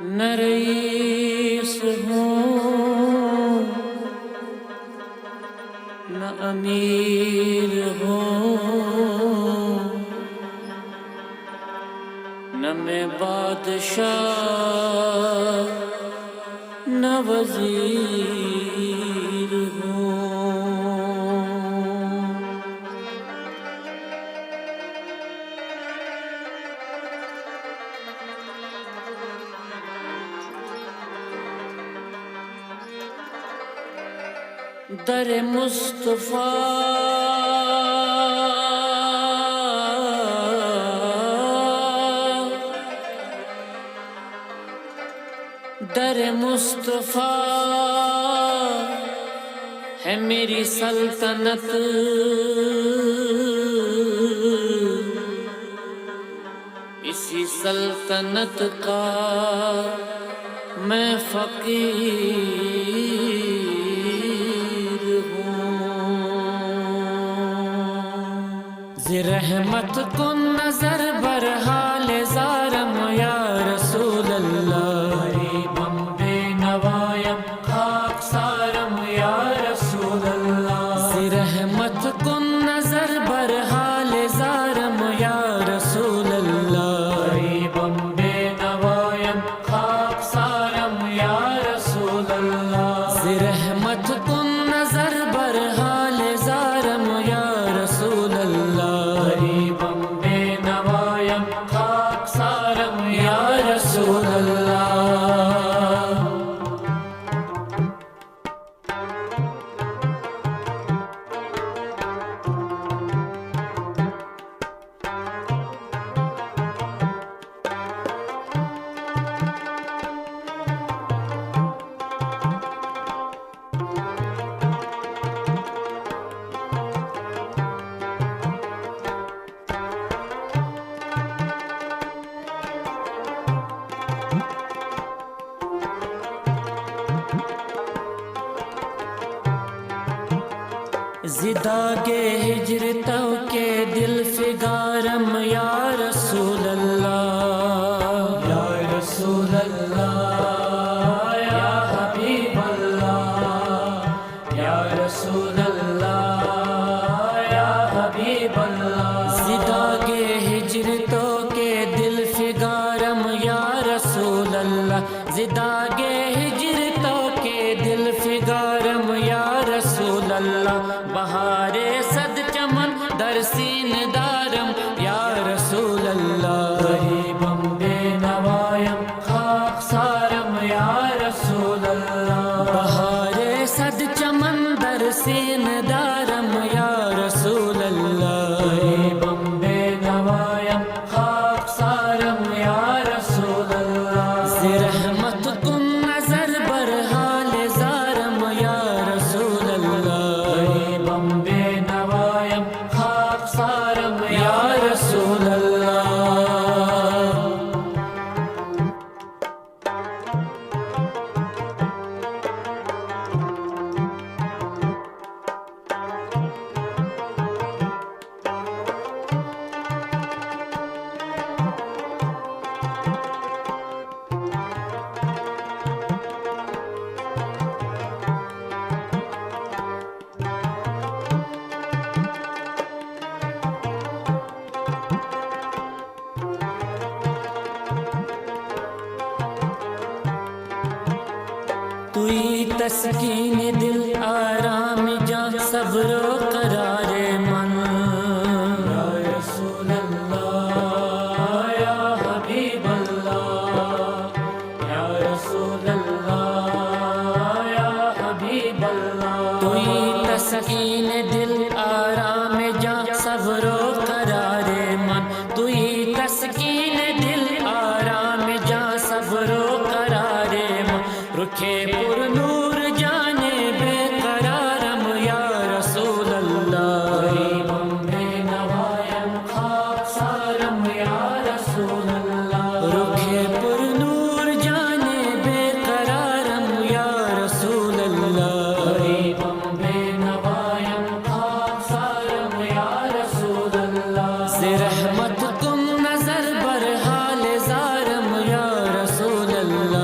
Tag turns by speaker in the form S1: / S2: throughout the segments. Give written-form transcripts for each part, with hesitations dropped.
S1: نہ رئیس ہوں نہ امیر ہوں، نہ میں بادشاہ نہ وزیر ہوں۔ در مصطفیٰ در مصطفیٰ ہے میری سلطنت، اسی سلطنت کا میں فقیر ہوں۔ ز رحمت کن نظر بر حال زارم یا رسول اللہ، غریبم بے نوایم خاک سارم یا رسول اللہ۔ ز رحمت کن نظر بر حال زارم یا رسول اللہ، غریبم بے نوایم خاک سارم یا رسول اللہ۔ ز رحمت کن نظر بر حال زارم یا رسول اللہ، غریبم بے نوایم خاک سارم یا رسول اللہ۔ زداگے ہجر تو کے دل فگارم یا رسول اللہ، یا رسول اللہ، یا حبیب اللہ، یا رسول اللہ، یا حبیب اللہ۔ زداگے ہجر تو کے دل فگارم یا رسول اللہ، زداگے ہجر تو کے دل فگارم یا رسول اللہ۔ بہار صد چمن در سین دارم یا رسول اللہ، غریبم بے نوایم خاک سارم یا رسول اللہ۔ بہار صد چمن در سین دارم یا رسول اللہ، غریبم بے نوایم خاک سارم یا رسول اللہ۔ ز رحمت کن نظر بر حال زارم یا رسول اللہ، غریبم بے نوایم خاک سارم یا رسول اللہ۔ توئی تسکین دل آرام جان صبر و قرار من، یا رسول اللہ، یا حبیب اللہ، یا رسول اللہ، یا حبیب اللہ۔ توئی تسکین دل آرام جان صبر و قرار من، توئی تسکین دل آرام جان صبر و قرار من۔ رکھے پر نور جانے بے قرارم یا رسول اللہ، غریبم بے نوایم خاک سارم یا رسول اللہ۔ رکھے پر نور جانے بے قرارم یا رسول اللہ، غریبم بے نوایم خاک سارم یا رسول اللہ۔ ز رحمت کم نظر بر حال زارم یا رسول اللہ،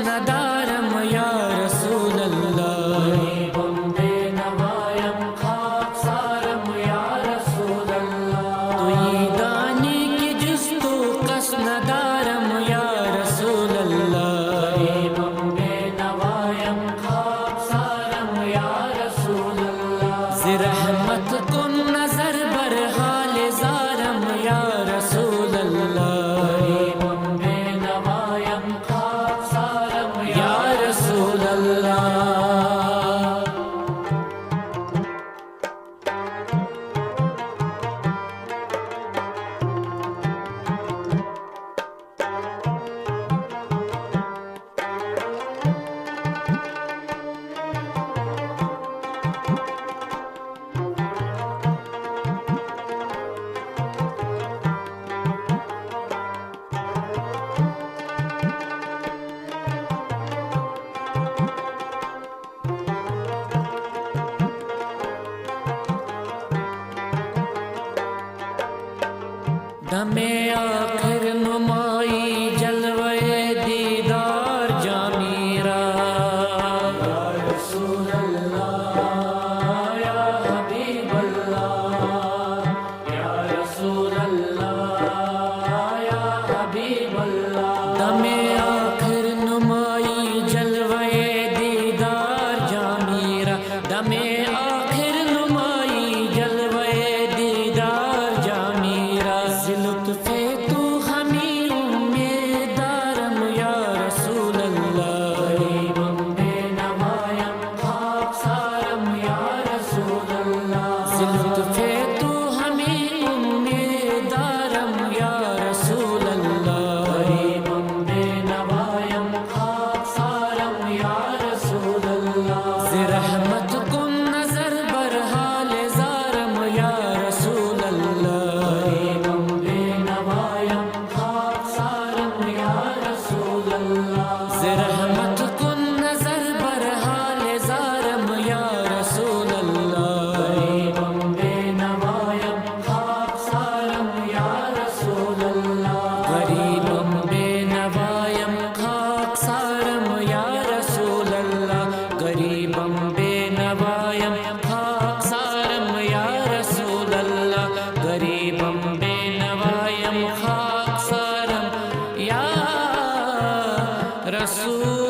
S1: ندارم یا رسول اللہ غریبم بے نوایم خاکسارم یا رسول اللہ توی دانی کی جستو کس ندارم یا رسول اللہ غریبم بے نوایم خاکسارم یا رسول اللہ رحمت کن نظر بر حال زارم یا رسول اللہ غریبم بے نوایم خاکسارم یا رسول اللہ دم آخر نمائی جلوے دیدار جا میرا یا رسول اللہ یا حبیب اللہ یا رسول اللہ یا حبیب اللہ دم آخر نمائی جلوے دیدار جا میرا دم آخر نمائی جلوے دیدار جا میرا لطف تو ہمیں امیدارم یا رسول اللہ غریبم بے نوایم خاکسارم یا رسول اللہ لطف تو ہمیں امیدارم یا رسول اللہ غریبم بے نوایم خاکسارم یا رسول اللہ رحمت کن نظر بر حال زارم یا رسول اللہ غریبم رحمت کن نظر بر حال زارم یا رسول اللہ غریبم بے نوایم خاکسارم یا رسول اللہ غریبم بے نوایم خاکسارم یا رسول اللہ غریبم بے نوایم خاکسارم یا رسول اللہ غریبم بے نوایم خاکسارم یا رسول